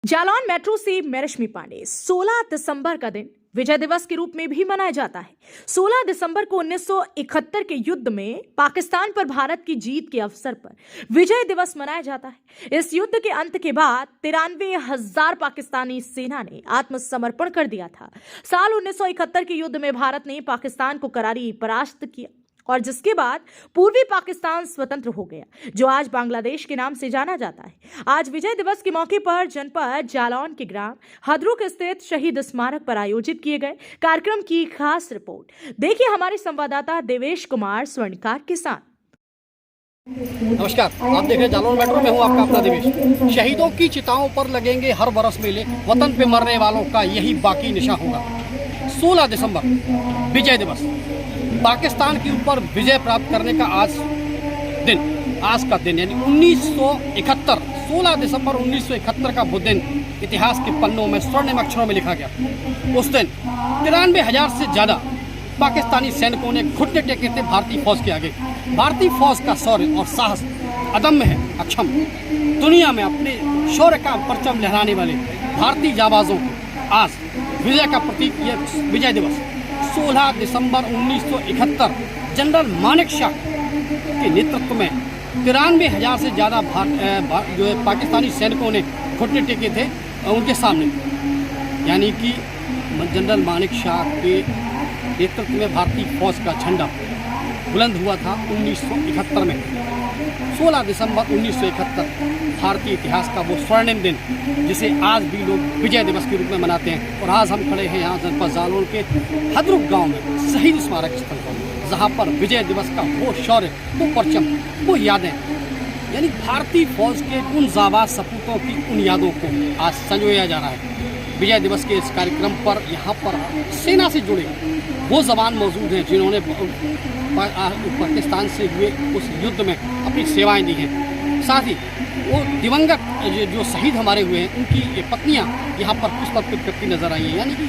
Jalaun metro से मैं रश्मि पांडे। 16 दिसंबर का दिन विजय दिवस के रूप में भी मनाया जाता है। 16 दिसंबर को 1971 के युद्ध में पाकिस्तान पर भारत की जीत के अवसर पर विजय दिवस मनाया जाता है। इस युद्ध के अंत के बाद 93,000 पाकिस्तानी सेना ने आत्मसमर्पण कर दिया था। साल 1971 के युद्ध में भारत ने पाकिस्तान को करारी परास्त किया और जिसके बाद पूर्वी पाकिस्तान स्वतंत्र हो गया, जो आज बांग्लादेश के नाम से जाना जाता है। आज विजय दिवस के मौके पर जनपद जालौन के ग्राम हदरुक स्थित शहीद स्मारक पर आयोजित किए गए कार्यक्रम की खास रिपोर्ट देखिए हमारे संवाददाता देवेश कुमार स्वर्णकार के साथ। नमस्कार, आप देख रहे हैं जालौन मेट्रो में हूँ आपका अपना देवेश। शहीदों की चिताओं पर लगेंगे हर बरस मेले, वतन पे मरने वालों का यही बाकी निशा होगा। 16 दिसंबर विजय दिवस, पाकिस्तान के ऊपर विजय प्राप्त करने का आज का दिन यानी 1971, 16 दिसंबर 1971 का वो दिन इतिहास के पन्नों में स्वर्णिम अक्षरों में लिखा गया। उस दिन 93,000 से ज़्यादा पाकिस्तानी सैनिकों ने घुटने टेके थे भारतीय फौज के आगे। भारतीय फौज का शौर्य और साहस अदम्य है, अक्षम। दुनिया में अपने शौर्य का परचम लहराने वाले भारतीय जाबाजों को आज विजय का प्रतीक यह विजय दिवस 16 दिसंबर 1971 जनरल मानेकशॉ के नेतृत्व में 93,000 से ज़्यादा जो है पाकिस्तानी सैनिकों ने घुटने टेके थे उनके सामने, यानी कि जनरल मानेकशॉ के नेतृत्व में भारतीय फौज का झंडा बुलंद हुआ था 1971 में। 16 दिसंबर 1971 भारतीय इतिहास का वो स्वर्णिम दिन जिसे आज भी लोग विजय दिवस के रूप में मनाते हैं। और आज हम खड़े हैं यहाँ जनपद जालौन के हदरुक गांव में शहीद स्मारक स्थल पर, जहाँ पर विजय दिवस का वो शौर्य, वो परचम, वो यादें, यानी भारतीय फौज के उन जाबाज सपूतों की उन यादों को आज संजोया जा रहा है। विजय दिवस के इस कार्यक्रम पर यहाँ पर सेना से जुड़े वो जवान मौजूद हैं जिन्होंने पाकिस्तान से हुए उस युद्ध में अपनी सेवाएं दी हैं। साथ ही वो दिवंगत जो शहीद हमारे हुए हैं उनकी पत्नियां यहाँ पर पुष्प करती नजर आई हैं। यानी कि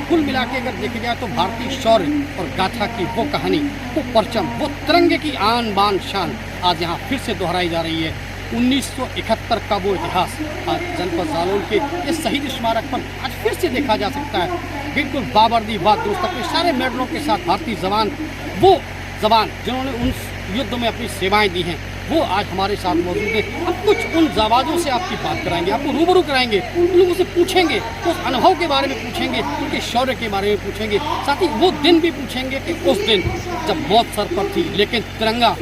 कुल मिला के अगर देखा जाए तो भारतीय शौर्य और गाथा की वो कहानी, वो परचम, वो तिरंगे की आन बान शान आज यहाँ फिर से दोहराई जा रही है। 1971 का वो इतिहास आज जनपद जालौन के इस शहीद स्मारक पर आज फिर से देखा जा सकता है। बिल्कुल बाबर्दी बात दुरुस्त अपने सारे मेडलों के साथ भारतीय जवान, वो जवान जिन्होंने उन युद्ध में अपनी सेवाएं दी हैं, वो आज हमारे साथ मौजूद हैं। हम कुछ उन जाबाजों से आपकी बात कराएंगे, आपको रूबरू कराएंगे, उन लोगों से पूछेंगे, उस अनुभव के बारे में पूछेंगे, उनके शौर्य के बारे में पूछेंगे। साथ ही वो दिन भी पूछेंगे कि उस दिन जब मौत सर पर थी लेकिन तिरंगा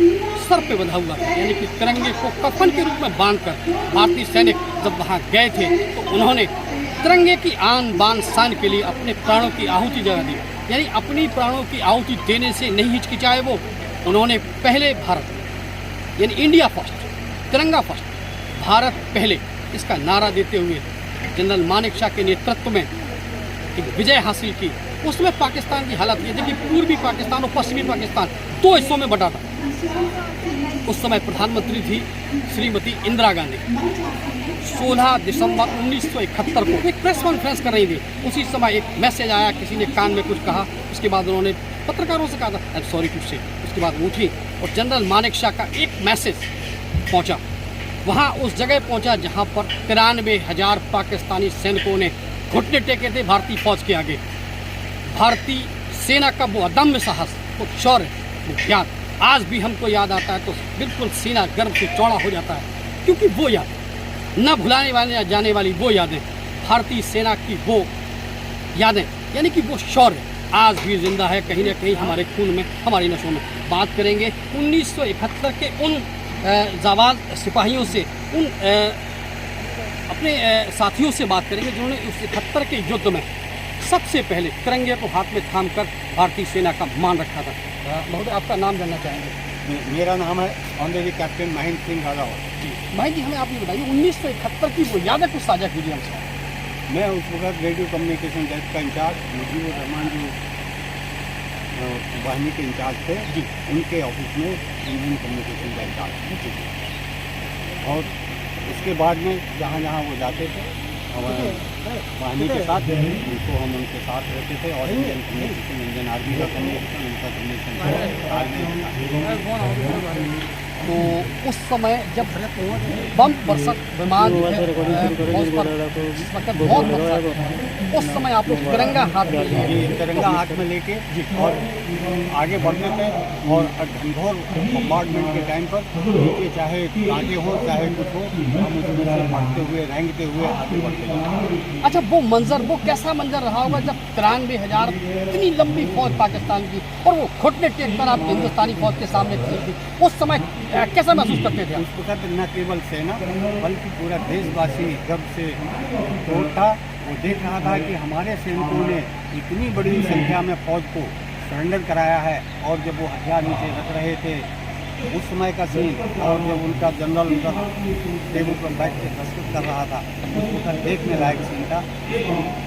सर पे बंधा हुआ था, यानी कि तिरंगे को कफन के रूप में बांधकर भारतीय सैनिक जब वहाँ गए थे तो उन्होंने तिरंगे की आन बान शान के लिए अपने प्राणों की आहुति जगा दी। यानी अपनी प्राणों की आहुति देने से नहीं हिचकिचाए वो। उन्होंने पहले भारत यानी इंडिया फर्स्ट, तिरंगा फर्स्ट, भारत पहले, इसका नारा देते हुए जनरल मानेकशॉ के नेतृत्व में एक विजय हासिल की। उसमें पाकिस्तान की हालत ये थी कि पूर्वी पाकिस्तान और पश्चिमी पाकिस्तान दो हिस्सों में बटा था। उस समय प्रधानमंत्री थी श्रीमती इंदिरा गांधी। 16 दिसंबर 1971 को एक प्रेस कॉन्फ्रेंस कर रही थी। उसी समय एक मैसेज आया, किसी ने कान में कुछ कहा, उसके बाद उन्होंने पत्रकारों से कहा था आई एम सॉरी टू से। उसके बाद उठी और जनरल मानेकशॉ का एक मैसेज पहुंचा, वहां उस जगह पहुंचा जहां पर 93,000 पाकिस्तानी सैनिकों ने घुटने टेके थे भारतीय फौज के आगे। भारतीय सेना का वो अदम्य साहस, वो शौर्य, वो याद आज भी हमको याद आता है तो बिल्कुल सीना गर्व से चौड़ा हो जाता है, क्योंकि वो यादें न भुलाने जाने वाली वो यादें, भारतीय सेना की वो यादें, यानी कि वो शौर्य आज भी जिंदा है कहीं ना कहीं हमारे खून में, हमारी नसों में। बात करेंगे 1971 के उन जाबाज सिपाहियों से, उन अपने साथियों से बात करेंगे जिन्होंने उस 71 के युद्ध में सबसे पहले तिरंगे को हाथ में थामकर भारतीय सेना का मान रखा था। बहुत आपका नाम जानना चाहेंगे? मेरा नाम है ऑनरेरी कैप्टन महेंद्र सिंह राजावत। जी महेंद्र जी, हमें आप ये बताइए 1971 की वो यादें कुछ साझा कीजिए हमसे। मैं उस वक्त रेडियो कम्युनिकेशन डेस्क का इंचार्ज मुजीबुर रहमान जो वाहिनी के इंचार्ज थे जी, उनके ऑफिस में इंडियन कम्युनिकेशन का इंचार्ज। और उसके बाद में जहाँ जहाँ वो जाते थे वाहिनी के साथ उनको हम उनके साथ रहते थे। और इंडियन कम्युनिकेशन, इंडियन आर्मी का कम्युनिकेशन, उनका कम्युनिकेशन तो उस समय जब बम बरसत विमान फौज पर जिस वक्त बहुत बरसत, उस समय आप लोग तिरंगा हाथ में लिए जी तिरंगा हाथ में लेके और आगे बढ़ते थे और घनघोर बम्बार्डमेंट के टाइम पर नीचे चाहे कांटे हो चाहे कुछ हो, हम उसमें से पढ़ते हुए रेंगते हुए आगे बढ़ते थे। अच्छा, वो मंजर, वो कैसा मंजर रहा होगा जब 93,000 इतनी लंबी फौज पाकिस्तान की और वो घुटने टेक कर आप हिंदुस्तानी फौज के सामने खड़ी थी, उस समय कैसा महसूस करते थे आप? उस वक्त न केवल सेना बल्कि पूरा देशवासी जब से तोड़ था, वो देख रहा था कि हमारे सैनिकों ने इतनी बड़ी संख्या में फौज को सरेंडर कराया है। और जब वो हथियार नीचे रख रहे थे उस समय का सीन, और जब उनका जनरल उधर टेबल पर बैठ के प्रस्तुत कर रहा था, उस वक्त देखने लायक सीन था।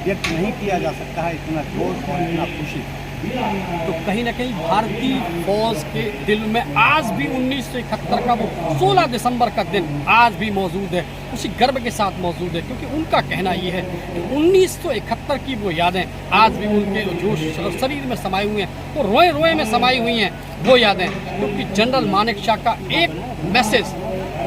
व्यक्त नहीं किया जा सकता है इतना जोश और इतना खुशी। तो कहीं ना कहीं भारतीय फौज के दिल में आज भी 1971 का वो 16 दिसंबर का दिन आज भी मौजूद है, उसी गर्व के साथ मौजूद है, क्योंकि उनका कहना ये है कि 1971 की वो यादें आज भी उनके जोश शरीर में समाई हुई हैं, वो रोए रोए में समाई हुई हैं वो यादें। क्योंकि जनरल मानेक शॉ का एक मैसेज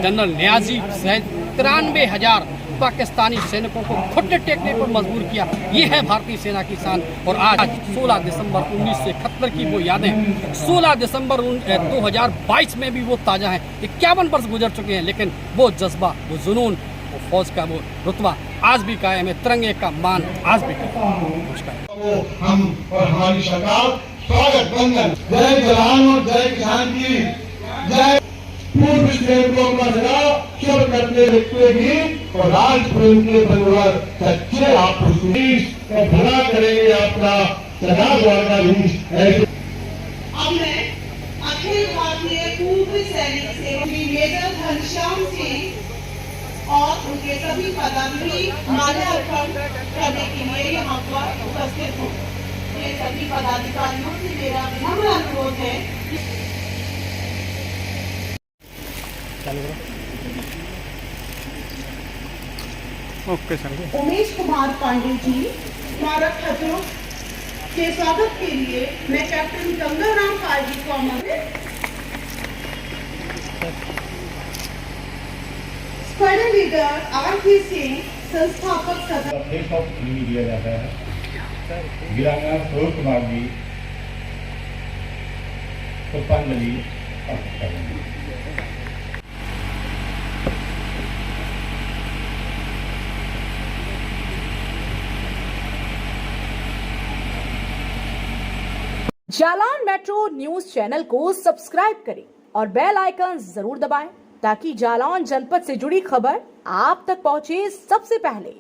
जनरल नियाजी सहित 93,000 पाकिस्तानी सैनिकों को घुटने टेकने पर मजबूर किया, ये है भारतीय सेना की शान। और आज 16 दिसंबर 1971 की वो यादें 16 दिसंबर 2022 में भी वो ताज़ा हैं। 51 वर्ष गुजर चुके हैं, लेकिन वो जज्बा, वो जुनून, वो फौज का वो रुतबा आज भी कायम है, तिरंगे का मान आज भी कायम है। हम और हमारी सरकार स्वागत बंधन, जय जवान और जय किसान की जय। पूर्व सैनिकों का सदा शुभ करते हुए भी और राज प्रेम के परिवार सच्चे आप का भला करेंगे आपका सदा द्वारकाधीश। अब मैं अखिल भारतीय पूर्व सैनिक सेवा मेजर घनश्याम सिंह और उनके सभी पदाधिकारी माल्यार्पण करने के लिए यहाँ पर उपस्थित हूँ। ये सभी पदाधिकारियों से मेरा विनम्र अनुरोध है। Okay sir. उमेश कुमार पांडे जी स्मारक खतरों के स्वागत के लिए मैं कैप्टन गंगाराम पाल जी को आमंत्रित। Squadron leader R K. सिंह संस्थापक सदस्य दिया जाता है। वीरांगना सरोज कुमार जी, पुष्पांजलि अर्पित करेंगे। जालान मेट्रो न्यूज चैनल को सब्सक्राइब करें और बेल आइकन जरूर दबाएं ताकि जालौन जनपद से जुड़ी खबर आप तक पहुंचे सबसे पहले।